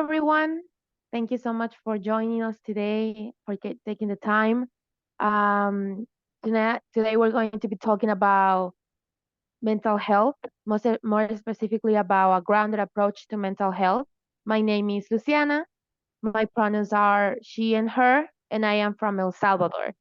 everyone. Thank you so much for joining us today, for taking the time. Um, today we're going to be talking about mental health, more specifically about a grounded approach to mental health. My name is Luciana. My pronouns are she and her, and I am from El Salvador.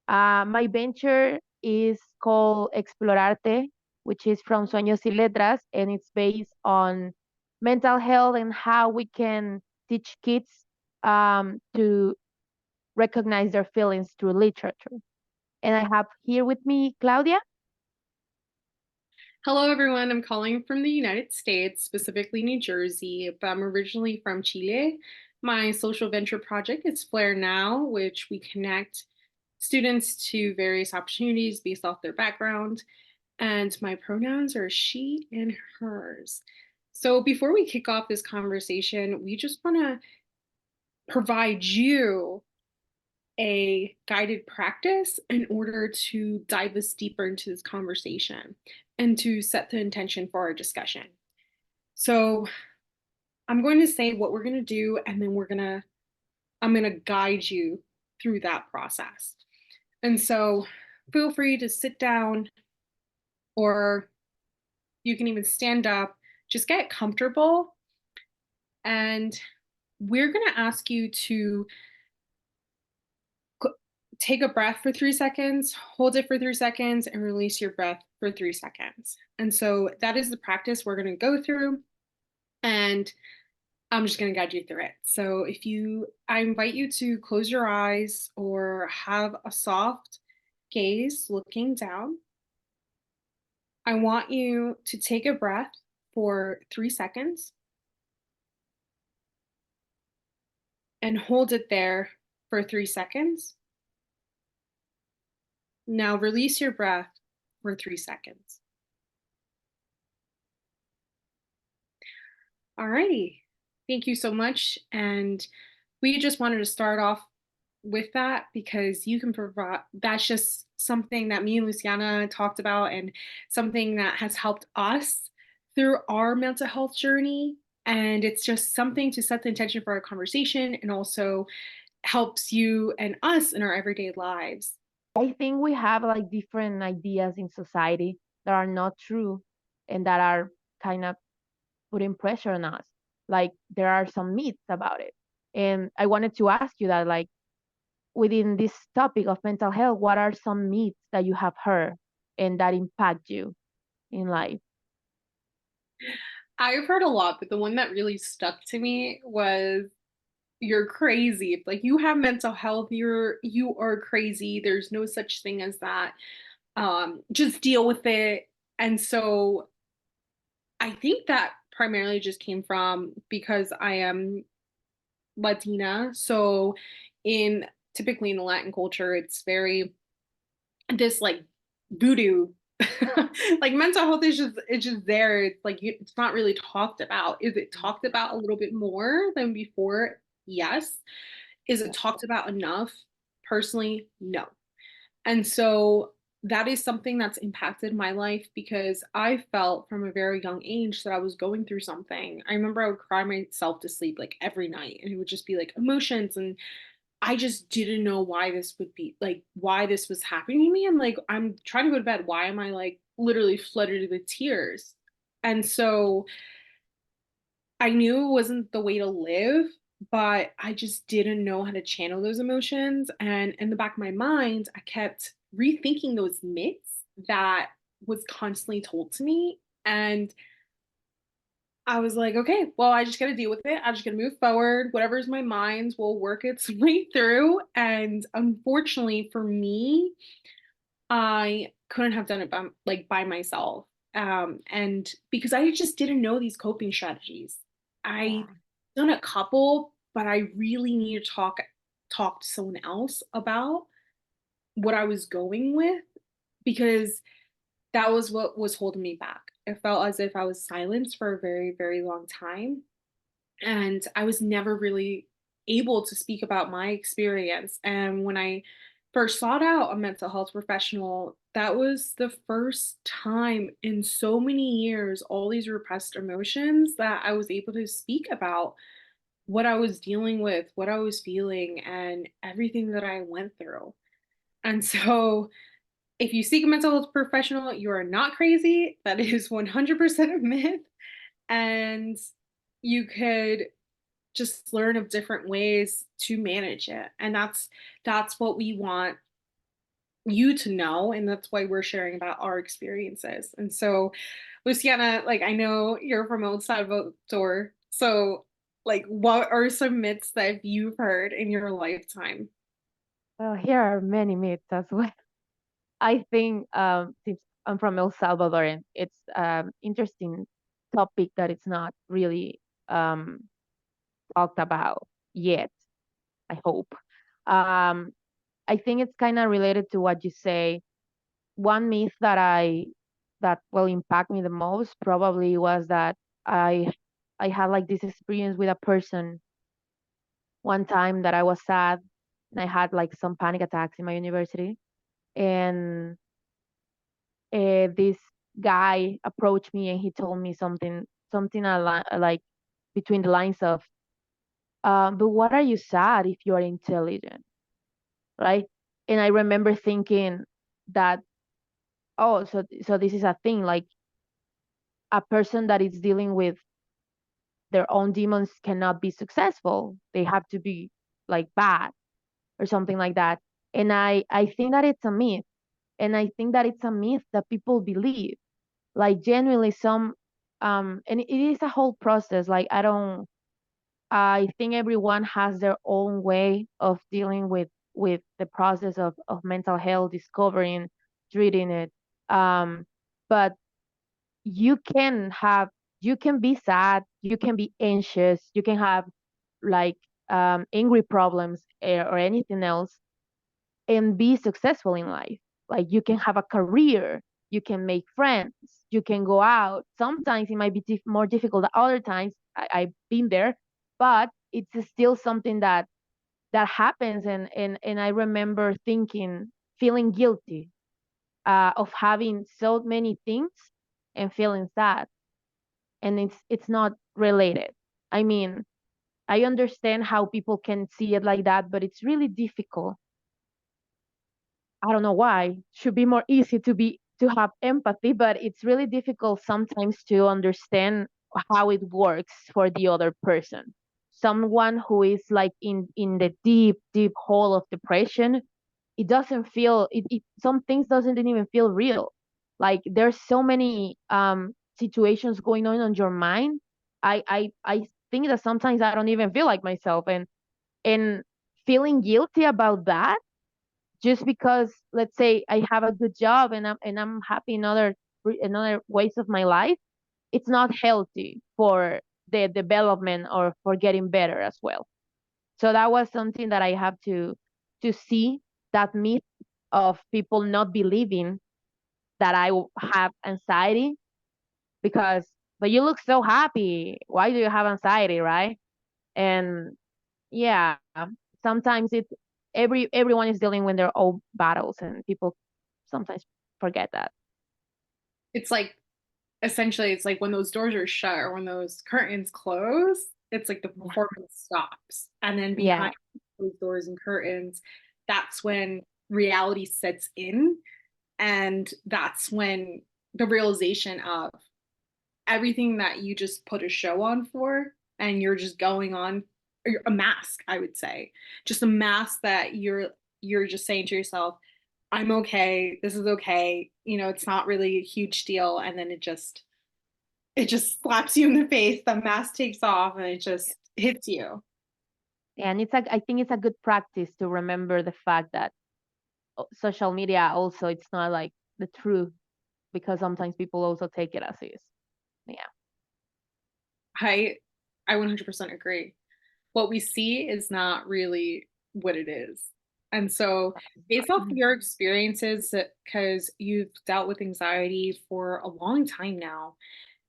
My venture is called Explorarte, which is from Sueños y Letras, and it's based on mental health and how we can teach kids to recognize their feelings through literature. And I have here with me Claudia. Hello, everyone. I'm calling from the United States, specifically New Jersey, but I'm originally from Chile. My social venture project is FlairNow, which we connect students to various opportunities based off their background. And my pronouns are she and hers. So before we kick off this conversation, we just want to provide you a guided practice in order to dive us deeper into this conversation and to set the intention for our discussion. So I'm going to say what we're going to do, and then I'm going to guide you through that process. And so feel free to sit down, or you can even stand up, just get comfortable. And we're going to ask you to take a breath for 3 seconds, hold it for 3 seconds, and release your breath for 3 seconds. And so that is the practice we're going to go through. And I'm just going to guide you through it. So I invite you to close your eyes or have a soft gaze looking down. I want you to take a breath for 3 seconds and hold it there for 3 seconds. Now release your breath for 3 seconds. Alrighty. Thank you so much. And we just wanted to start off with that because you can provide, that's just something that me and Luciana talked about and something that has helped us through our mental health journey. And it's just something to set the intention for our conversation and also helps you and us in our everyday lives. I think we have like different ideas in society that are not true and that are kind of putting pressure on us. Like there are some myths about it. And I wanted to ask you that, like, within this topic of mental health, what are some myths that you have heard and that impact you in life? I've heard a lot, but the one that really stuck to me was you're crazy. If like you have mental health, you are crazy. There's no such thing as that. Just deal with it. And so I think that primarily just came from because I am Latina. So in typically in the Latin culture, it's very this like voodoo. Like mental health is just it's just there. It's like it's not really talked about. Is it talked about a little bit more than before? Yes. Is it talked about enough? Personally, no. And so that is something that's impacted my life because I felt from a very young age that I was going through something. I remember I would cry myself to sleep like every night, and it would just be like emotions. And I just didn't know why this would be like, why this was happening to me. I'm like, I'm trying to go to bed. Why am I like literally flooded with tears? And so I knew it wasn't the way to live, but I just didn't know how to channel those emotions. And in the back of my mind, I kept rethinking those myths that was constantly told to me. And I was like, okay, well, I just got to deal with it. I just got to move forward. Whatever's my mind will work its way through. And unfortunately for me, I couldn't have done it by myself. And because I just didn't know these coping strategies. I Yeah. done a couple, but I really need to talk to someone else about what I was going with because that was what was holding me back. It felt as if I was silenced for a very, very long time. And I was never really able to speak about my experience. And when I first sought out a mental health professional, that was the first time in so many years, all these repressed emotions that I was able to speak about what I was dealing with, what I was feeling, and everything that I went through. And so, if you seek a mental health professional, you are not crazy. That is 100% a myth. And you could just learn of different ways to manage it. And that's what we want you to know, and that's why we're sharing about our experiences. And so, Luciana, like, I know you're from El Salvador, so like, what are some myths that you've heard in your lifetime? Well, here are many myths as well. I think since I'm from El Salvador, and it's interesting topic that it's not really um, talked about yet. I hope. Um, I think it's kind of related to what you say. One myth that will impact me the most probably was that I I had like this experience with a person one time that I was sad and I had like some panic attacks in my university, and this guy approached me and he told me something like between the lines of but what are you sad if you are intelligent, right? And I remember thinking that, oh, so this is a thing, like a person that is dealing with their own demons cannot be successful, they have to be like bad or something like that. And I think that it's a myth, and I think that it's a myth that people believe, like genuinely some and it is a whole process. Like I think everyone has their own way of dealing with the process of mental health, discovering, treating it. But you can have, you can be sad, you can be anxious, you can have like angry problems, or anything else, and be successful in life. Like you can have a career, you can make friends, you can go out. Sometimes it might be more difficult than other times. I've been there, but it's still something that happens. And I remember thinking, feeling guilty of having so many things and feeling sad, and it's not related. I mean, I understand how people can see it like that, but it's really difficult. I don't know why. Should be more easy to have empathy, but it's really difficult sometimes to understand how it works for the other person. Someone who is like in the deep hole of depression, it doesn't feel some things doesn't even feel real. Like there's so many situations going on your mind. I think that sometimes I don't even feel like myself, and feeling guilty about that just because, let's say, I have a good job and I'm happy in other ways of my life, it's not healthy for the development or for getting better as well. So that was something that I have to see, that myth of people not believing that have anxiety, because but you look so happy, why do you have anxiety, right? And yeah, sometimes everyone is dealing with their own battles, and people sometimes forget that. It's like, essentially, it's like when those doors are shut or when those curtains close, it's like the Yeah. performance stops. And then Yeah. behind those doors and curtains, that's when reality sets in. And that's when the realization of everything that you just put a show on for, and you're just going on a mask, I would say. Just a mask that you're just saying to yourself, I'm okay, this is okay, it's not really a huge deal, and then it just slaps you in the face, the mask takes off, and it just hits you. And I think it's a good practice to remember the fact that social media also, it's not like the truth, because sometimes people also take it as is. Yeah. I 100% agree. What we see is not really what it is. And so, based off of Mhm. your experiences, because you've dealt with anxiety for a long time now,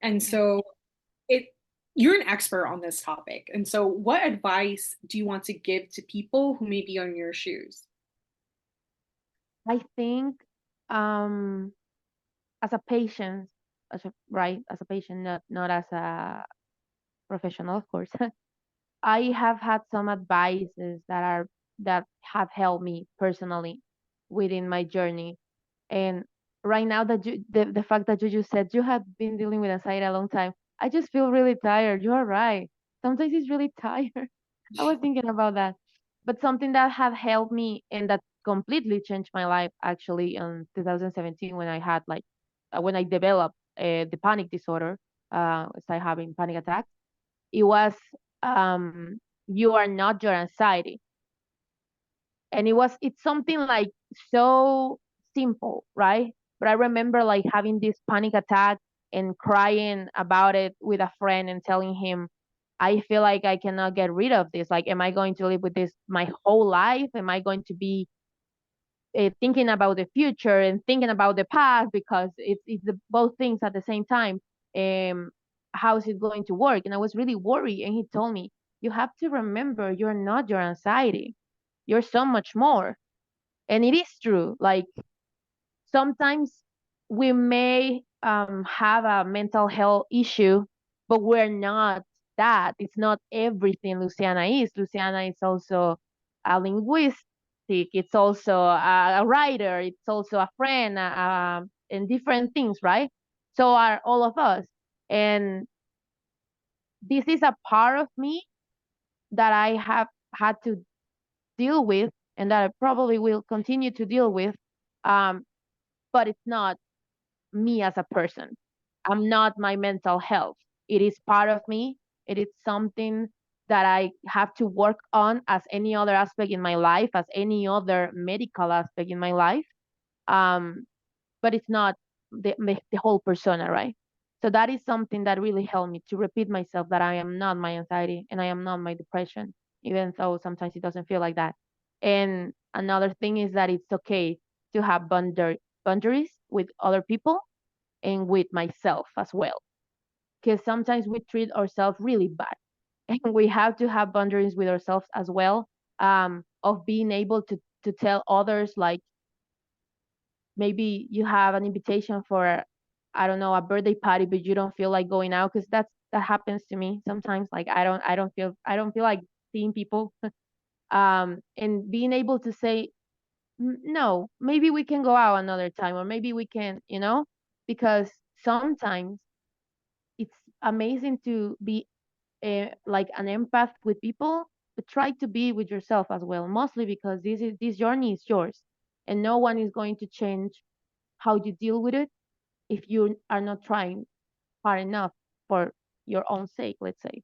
and Yeah. so it you're an expert on this topic. And so, what advice do you want to give to people who may be on your shoes? I think um as a patient, right, as a patient, not as a professional, of course. I have had some advices that have helped me personally within my journey. And right now that the fact that you just said you have been dealing with anxiety a long time, I just feel really tired. You are right. Sometimes it's really tired. I was thinking about that. But something that have helped me and that completely changed my life actually in 2017 when I had like when I developed the panic disorder, started having panic attacks. It was you are not your anxiety, and it's something like so simple, right? But I remember like having this panic attack and crying about it with a friend and telling him, I feel like I cannot get rid of this. Like, am I going to live with this my whole life? Am I going to be thinking about the future and thinking about the past, because it's both things at the same time? um how is it going to work? And I was really worried, and he told me, you have to remember, you're not your anxiety, you're so much more. And it is true. Like, sometimes we may have a mental health issue, but we're not that. It's not everything Luciana is. Luciana is also a linguistic, it's also a writer, it's also a friend, and different things, right? So are all of us. And this is a part of me that I have had to deal with, and that I probably will continue to deal with. Um, but it's not me as a person. I'm not my mental health. It is part of me. It is something that I have to work on as any other aspect in my life, as any other medical aspect in my life. Um, but it's not the whole persona, right? So that is something that really helped me to repeat myself that I am not my anxiety and I am not my depression, even though sometimes it doesn't feel like that. And another thing is that it's okay to have boundaries with other people and with myself as well. Because sometimes we treat ourselves really bad, and we have to have boundaries with ourselves as well. Of being able to tell others, like, maybe you have an invitation for, I don't know, a birthday party, but you don't feel like going out, because that happens to me sometimes. Like, I don't feel like seeing people. And being able to say, No, maybe we can go out another time, or maybe we can, because sometimes it's amazing to be like an empath with people, but try to be with yourself as well. Mostly because this journey is yours, and no one is going to change how you deal with it if you are not trying hard enough for your own sake, let's say.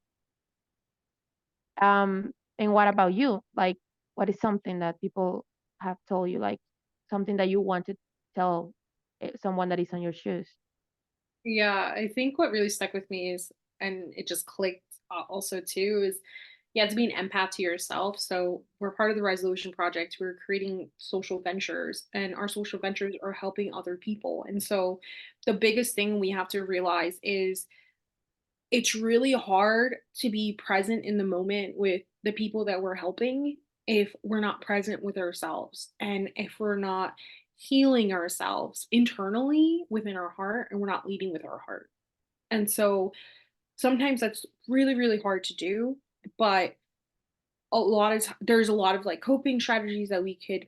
And what about you? Like, what is something that people have told you, like something that you want to tell someone that is on your shoes? Yeah, I think what really stuck with me is, and it just clicked also too, is you have to be an empath to yourself. So we're part of the Resolution Project. We're creating social ventures, and our social ventures are helping other people. And so the biggest thing we have to realize is it's really hard to be present in the moment with the people that we're helping if we're not present with ourselves, and if we're not healing ourselves internally within our heart, and we're not leading with our heart. And so sometimes that's really, really hard to do, but there's a lot of like coping strategies that we could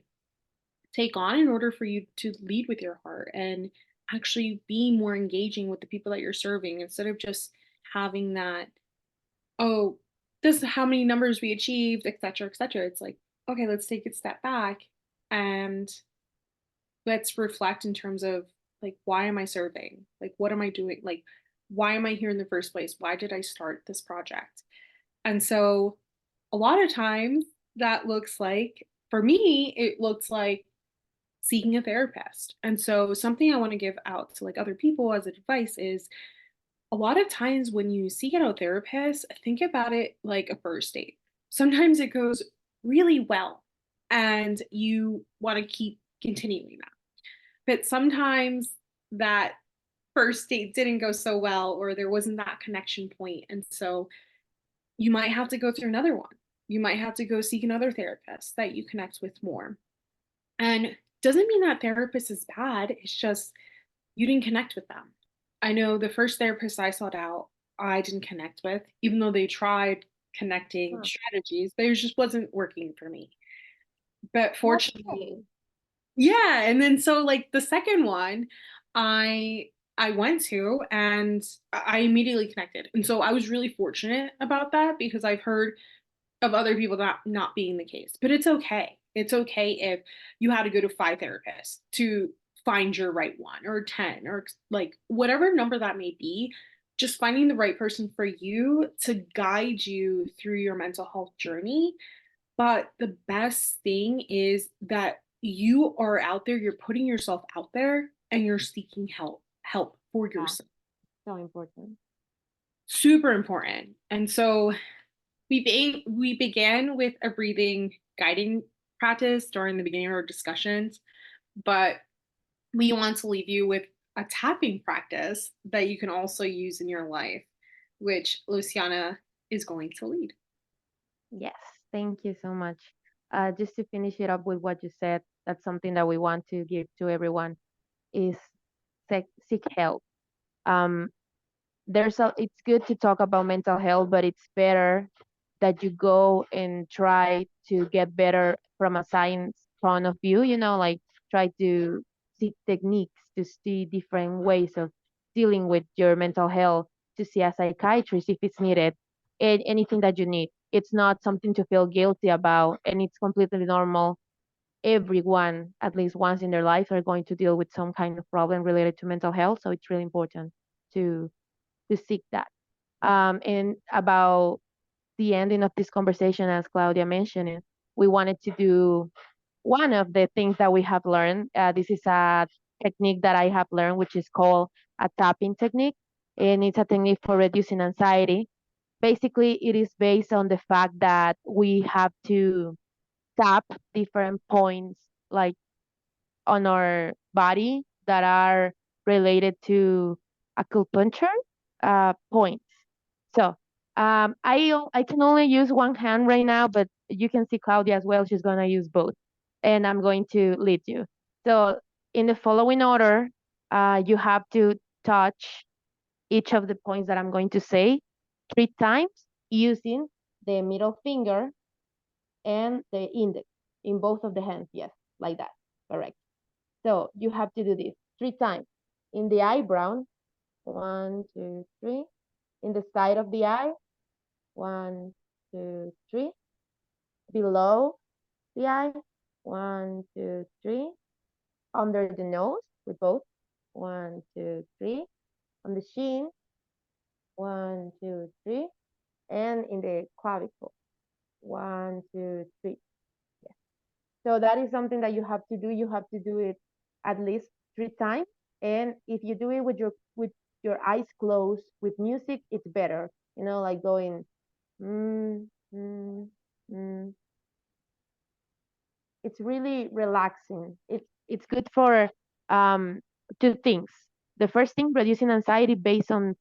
take on in order for you to lead with your heart and actually be more engaging with the people that you're serving, instead of just having that, oh, this is how many numbers we achieved, et cetera, et cetera. It's like, okay, let's take a step back and let's reflect in terms of, like, why am I serving? Like, what am I doing? Like, why am I here in the first place? Why did I start this project? And so a lot of times that looks like, for me, it looks like seeking a therapist. And so something I want to give out to like other people as advice is, a lot of times when you seek out a therapist, think about it like a first date. Sometimes it goes really well and you want to keep continuing that. But sometimes that first date didn't go so well, or there wasn't that connection point. And so you might have to go through another one. You might have to go seek another therapist that you connect with more. And doesn't mean that therapist is bad. It's just you didn't connect with them. I know the first therapist I sought out, I didn't connect with, even though they tried connecting Huh. strategies. They just wasn't working for me. But That's fortunately, okay. yeah, and then so like the second one, I went to and I immediately connected. And so I was really fortunate about that because I've heard of other people not being the case. But it's okay. It's okay if you had to go to 5 therapists to find your right one or 10 or like whatever number that may be, just finding the right person for you to guide you through your mental health journey. But the best thing is that you are out there, you're putting yourself out there and you're seeking help for Yeah, yourself. so important. Super important. And so we began with a breathing guiding practice during the beginning of our discussions, but we want to leave you with a tapping practice that you can also use in your life, which Luciana is going to lead. Yes, thank you so much. Just to finish it up with what you said, that's something that we want to give to everyone is seek help. Um, it's good to talk about mental health, but it's better that you go and try to get better from a science point of view, like try to see techniques, to see different ways of dealing with your mental health, to see a psychiatrist if it's needed, and anything that you need. It's not something to feel guilty about, and it's completely normal. Everyone, at least once in their life, are going to deal with some kind of problem related to mental health. So it's really important to seek that. And about the ending of this conversation, as Claudia mentioned, we wanted to do one of the things that we have learned. This is a technique that I have learned, which is called a tapping technique, and it's a technique for reducing anxiety. Basically, it is based on the fact that we have to tap different points, like on our body, that are related to acupuncture points. So I can only use one hand right now, but you can see Claudia as well. She's gonna use both, and I'm going to lead you. So in the following order, you have to touch each of the points that I'm going to say 3 times using the middle finger and the index in both of the hands. Yes, like that. Correct. So you have to do this 3 times. In the eyebrow, 1, 2, 3. In the side of the eye, 1, 2, 3. Below the eye, 1, 2, 3. Under the nose with both, 1, 2, 3. On the chin, 1, 2, 3. And in the clavicle, 1, 2, 3. So that is something that you have to do. You have to do it at least 3 times. And if you do it with your eyes closed with music, it's better. Like going mm, mm, mm. It's really relaxing. It's good for 2 things. The first thing, reducing anxiety based on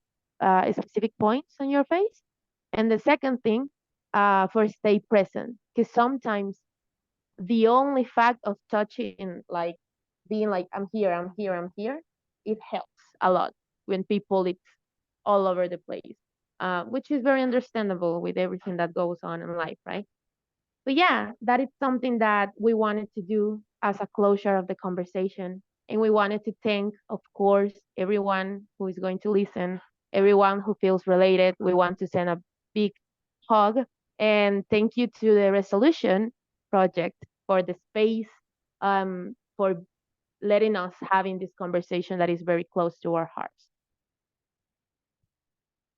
specific points on your face, and the second thing, for stay present. Because sometimes the only fact of touching, like being like I'm here, I'm here, I'm here, it helps a lot when people it's all over the place, which is very understandable with everything that goes on in life, right? But yeah, that is something that we wanted to do as a closure of the conversation. And we wanted to thank, of course, everyone who is going to listen, everyone who feels related. We want to send a big hug and thank you to the Resolution Project for the space, for letting us having this conversation that is very close to our hearts.